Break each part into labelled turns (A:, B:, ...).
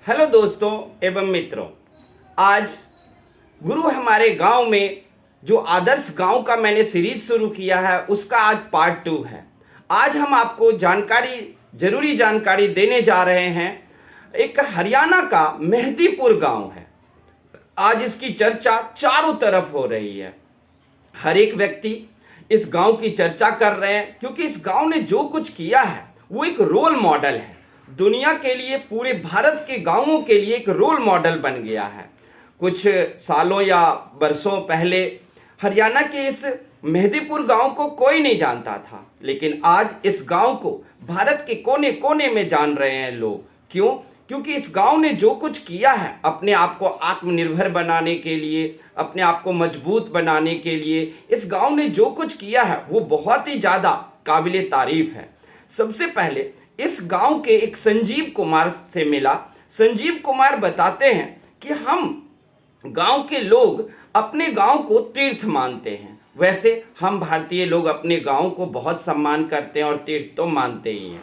A: Hello दोस्तों एवं मित्रों, आज गुरु हमारे गांव में जो आदर्श गांव का मैंने सीरीज शुरू किया है उसका आज पार्ट 2 है। आज हम आपको जरूरी जानकारी देने जा रहे हैं। एक हरियाणा का मेहदीपुर गांव है। आज इसकी चर्चा चारों तरफ हो रही है। हर एक व्यक्ति इस गांव की चर्चा कर रहे हैं क्योंकि इस गांव ने जो कुछ किया है वो एक रोल मॉडल है। दुनिया के लिए, पूरे भारत के गांवों के लिए एक रोल मॉडल बन गया है। कुछ सालों या वर्षों पहले हरियाणा के इस मेहदीपुर गांव को कोई नहीं जानता था, लेकिन आज इस गांव को भारत के कोने कोने में जान रहे हैं लोग। क्यों? क्योंकि इस गांव ने जो कुछ किया है अपने आप को आत्मनिर्भर बनाने के लिए, अपने आप को मजबूत बनाने के लिए, इस गांव ने जो कुछ किया है वो बहुत ही ज़्यादा काबिले तारीफ है। सबसे पहले इस गांव के एक संजीव कुमार से मिला। संजीव कुमार बताते हैं कि हम गांव के लोग अपने गांव को तीर्थ मानते हैं। वैसे हम भारतीय लोग अपने गांव को बहुत सम्मान करते हैं और तीर्थ तो मानते ही हैं,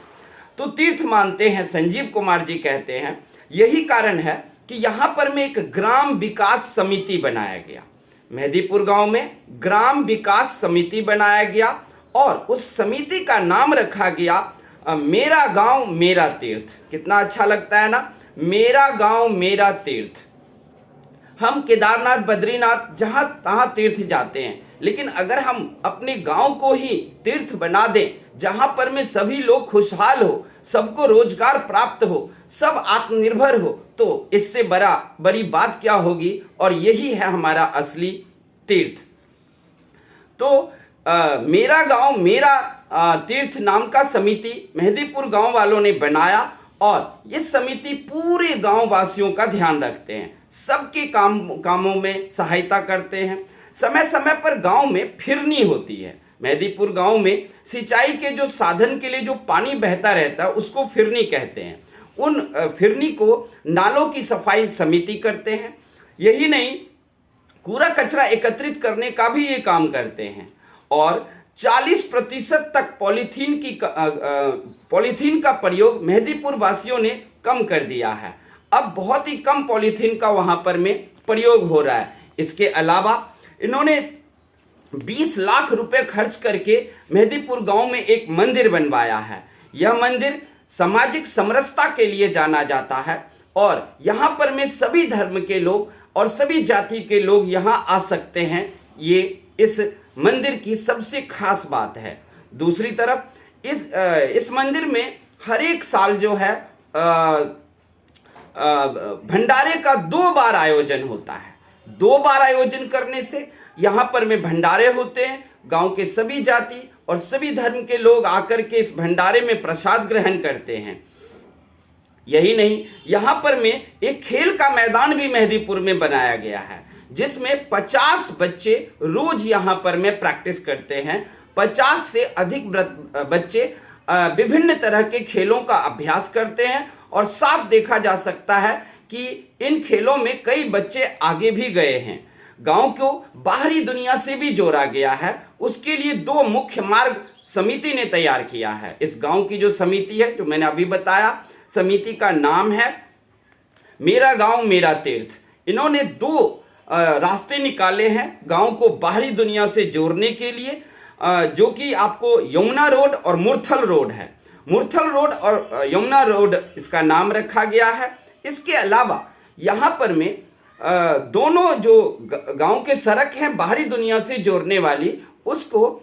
A: तो तीर्थ मानते हैं। संजीव कुमार जी कहते हैं यही कारण है कि यहाँ पर में एक ग्राम विकास समिति बनाया गया। मेहदीपुर गांव में ग्राम विकास समिति बनाया गया और उस समिति का नाम रखा गया मेरा गांव मेरा तीर्थ। कितना अच्छा लगता है ना, मेरा गांव मेरा तीर्थ। हम केदारनाथ, बद्रीनाथ, जहां तहां तीर्थ जाते हैं, लेकिन अगर हम अपने गांव को ही तीर्थ बना दें, जहां पर में सभी लोग खुशहाल हो, सबको रोजगार प्राप्त हो, सब आत्मनिर्भर हो, तो इससे बड़ी बात क्या होगी। और यही है हमारा असली तीर्थ। तो मेरा गांव मेरा तीर्थ नाम का समिति मेहदीपुर गांव वालों ने बनाया और ये समिति पूरे गांव वासियों का ध्यान रखते हैं, सबके कामों में सहायता करते हैं। समय समय पर गांव में फिरनी होती है। मेहदीपुर गांव में सिंचाई के जो साधन के लिए जो पानी बहता रहता है उसको फिरनी कहते हैं। उन फिरनी को नालों की सफाई समिति करते हैं। यही नहीं, कूड़ा कचरा एकत्रित करने का भी ये काम करते हैं और 40% तक पॉलीथीन का प्रयोग मेहदीपुर वासियों ने कम कर दिया है। अब बहुत ही कम पॉलीथीन का वहां पर में प्रयोग हो रहा है। इसके अलावा इन्होंने 20 लाख रुपए खर्च करके मेहदीपुर गांव में एक मंदिर बनवाया है। यह मंदिर सामाजिक समरसता के लिए जाना जाता है और यहां पर में सभी धर्म के लोग और सभी जाति के लोग यहां आ सकते हैं। ये इस मंदिर की सबसे खास बात है। दूसरी तरफ इस मंदिर में हर एक साल जो है भंडारे का 2 बार आयोजन होता है। 2 बार आयोजन करने से यहाँ पर में भंडारे होते हैं। गांव के सभी जाति और सभी धर्म के लोग आकर के इस भंडारे में प्रसाद ग्रहण करते हैं। यही नहीं, यहाँ पर में एक खेल का मैदान भी मेहदीपुर में बनाया गया है, जिसमें 50 बच्चे रोज यहाँ पर में प्रैक्टिस करते हैं। 50 से अधिक बच्चे विभिन्न तरह के खेलों का अभ्यास करते हैं और साफ देखा जा सकता है कि इन खेलों में कई बच्चे आगे भी गए हैं। गांव को बाहरी दुनिया से भी जोड़ा गया है। उसके लिए 2 मुख्य मार्ग समिति ने तैयार किया है। इस गांव की जो समिति है, जो मैंने अभी बताया, समिति का नाम है मेरा गांव मेरा तीर्थ। इन्होंने 2 रास्ते निकाले हैं गांव को बाहरी दुनिया से जोड़ने के लिए, जो कि आपको यमुना रोड और मुरथल रोड है। मुरथल रोड और यमुना रोड इसका नाम रखा गया है। इसके अलावा यहाँ पर में दोनों जो गांव के सड़क हैं बाहरी दुनिया से जोड़ने वाली, उसको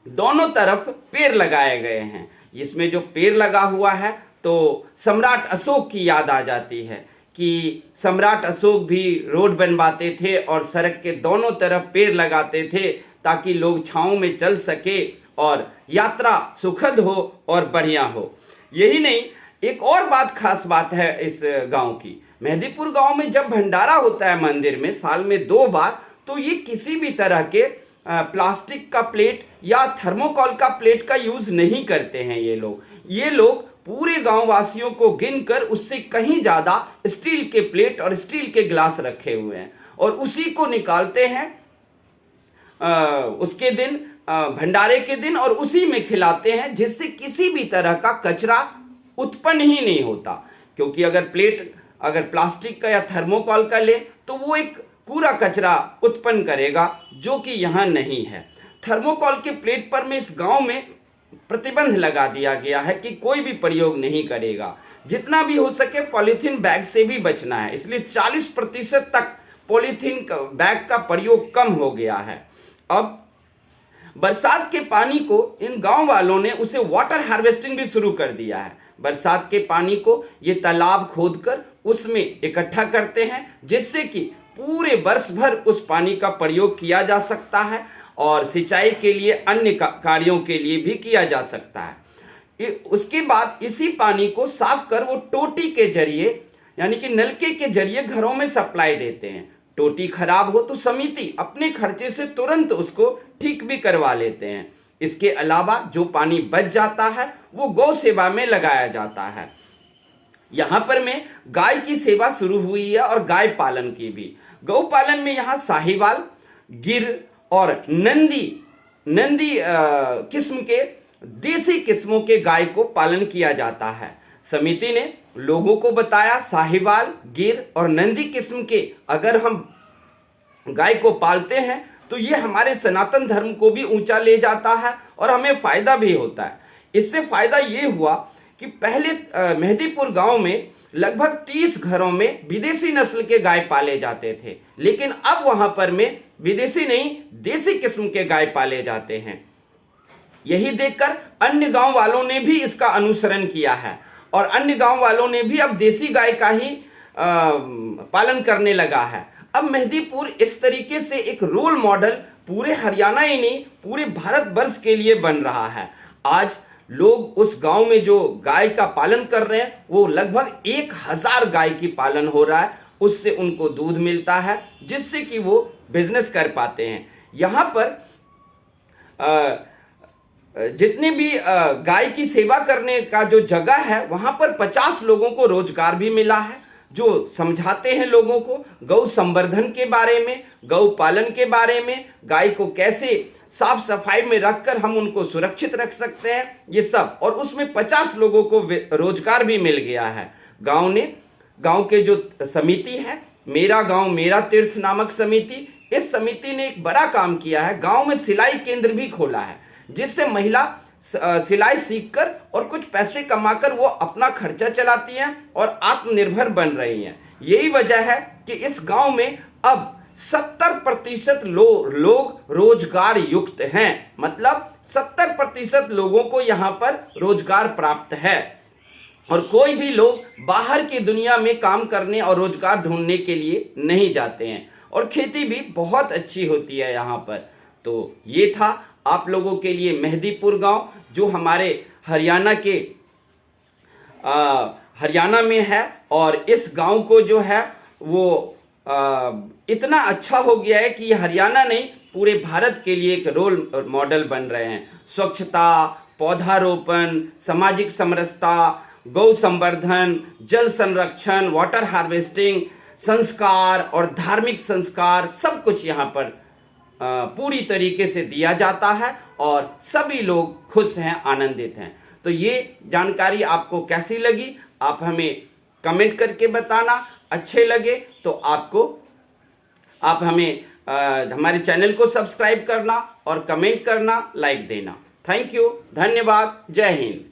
A: दोनों तरफ पेड़ लगाए गए हैं। इसमें जो पेड़ लगा हुआ है तो सम्राट अशोक की याद आ जाती है कि सम्राट अशोक भी रोड बनवाते थे और सड़क के दोनों तरफ पेड़ लगाते थे ताकि लोग छांव में चल सके और यात्रा सुखद हो और बढ़िया हो। यही नहीं, एक और खास बात है इस गांव की। मेहदीपुर गांव में जब भंडारा होता है मंदिर में साल में 2 बार, तो ये किसी भी तरह के प्लास्टिक का प्लेट या थर्मोकॉल का प्लेट का यूज नहीं करते हैं। ये लोग पूरे गांव वासियों को गिनकर उससे कहीं ज्यादा स्टील के प्लेट और स्टील के ग्लास रखे हुए हैं और उसी को निकालते हैं उसके दिन, भंडारे के दिन, और उसी में खिलाते हैं, जिससे किसी भी तरह का कचरा उत्पन्न ही नहीं होता। क्योंकि अगर प्लेट अगर प्लास्टिक का या थर्मोकॉल का ले तो वो एक कूड़ा कचरा उत्पन्न करेगा, जो कि यहाँ नहीं है। थर्मोकॉल के प्लेट पर में इस गांव में प्रतिबंध लगा दिया गया है कि कोई भी प्रयोग नहीं करेगा। जितना भी हो सके पॉलीथीन बैग से भी बचना है, इसलिए 40% तक पॉलीथीन बैग का प्रयोग कम हो गया है। अब बरसात के पानी को इन गांव वालों ने उसे वाटर हार्वेस्टिंग भी शुरू कर दिया है। बरसात के पानी को ये तालाब खोदकर उसमें इकट्ठा करते हैं, जिससे कि पूरे वर्ष भर उस पानी का प्रयोग किया जा सकता है और सिंचाई के लिए, अन्य कार्यों के लिए भी किया जा सकता है। उसके बाद इसी पानी को साफ कर वो टोटी के जरिए, यानी कि नलके के जरिए घरों में सप्लाई देते हैं। टोटी खराब हो तो समिति अपने खर्चे से तुरंत उसको ठीक भी करवा लेते हैं। इसके अलावा जो पानी बच जाता है वो गौ सेवा में लगाया जाता है। यहाँ पर में गाय की सेवा शुरू हुई है और गाय पालन की भी। गौ पालन में यहाँ साहिवाल, गिर और नंदी किस्म के देसी किस्मों के गाय को पालन किया जाता है। समिति ने लोगों को बताया साहिवाल, गिर और नंदी किस्म के अगर हम गाय को पालते हैं तो ये हमारे सनातन धर्म को भी ऊंचा ले जाता है और हमें फायदा भी होता है। इससे फायदा ये हुआ कि पहले मेहदीपुर गांव में लगभग 30 घरों में विदेशी नस्ल के गाय पाले जाते थे, लेकिन अब वहां पर में विदेशी नहीं, देसी किस्म के गाय पाले जाते हैं। यही देखकर अन्य गांव वालों ने भी इसका अनुसरण किया है और अन्य गांव वालों ने भी अब देसी गाय का ही पालन करने लगा है। अब मेहदीपुर इस तरीके से एक रोल मॉडल पूरे हरियाणा ही नहीं, पूरे भारतवर्ष के लिए बन रहा है। आज लोग उस गांव में जो गाय का पालन कर रहे हैं वो लगभग 1000 गाय की पालन हो रहा है। उससे उनको दूध मिलता है, जिससे कि वो बिजनेस कर पाते हैं। यहाँ पर जितने भी गाय की सेवा करने का जो जगह है वहां पर 50 लोगों को रोजगार भी मिला है, जो समझाते हैं लोगों को गौ संवर्धन के बारे में, गौ पालन के बारे में, गाय को कैसे साफ सफाई में रखकर हम उनको सुरक्षित रख सकते हैं, ये सब। और उसमें 50 लोगों को रोजगार भी मिल गया है। गांव के जो समिति है, मेरा गांव मेरा तीर्थ नामक समिति, इस समिति ने एक बड़ा काम किया है। गांव में सिलाई केंद्र भी खोला है, जिससे महिला सिलाई सीखकर और कुछ पैसे कमाकर वो अपना खर्चा चलाती हैं और आत्मनिर्भर बन रही हैं। यही वजह है कि इस गांव में अब 70% लोग रोजगार युक्त हैं, मतलब 70% लोगों को यहाँ पर रोजगार प्राप्त है और कोई भी लोग बाहर की दुनिया में काम करने और रोजगार ढूंढने के लिए नहीं जाते हैं और खेती भी बहुत अच्छी होती है यहाँ पर। तो ये था आप लोगों के लिए मेहदीपुर गांव, जो हमारे हरियाणा में है। और इस गांव को जो है वो इतना अच्छा हो गया है कि हरियाणा नहीं, पूरे भारत के लिए एक रोल मॉडल बन रहे हैं। स्वच्छता, पौधारोपण, सामाजिक समरसता, गौ संवर्धन, जल संरक्षण, वाटर हार्वेस्टिंग, संस्कार और धार्मिक संस्कार, सब कुछ यहाँ पर पूरी तरीके से दिया जाता है और सभी लोग खुश हैं, आनंदित हैं। तो ये जानकारी आपको कैसी लगी आप हमें कमेंट करके बताना। अच्छे लगे तो आप हमें हमारे चैनल को सब्सक्राइब करना और कमेंट करना, लाइक देना। थैंक यू, धन्यवाद, जय हिंद।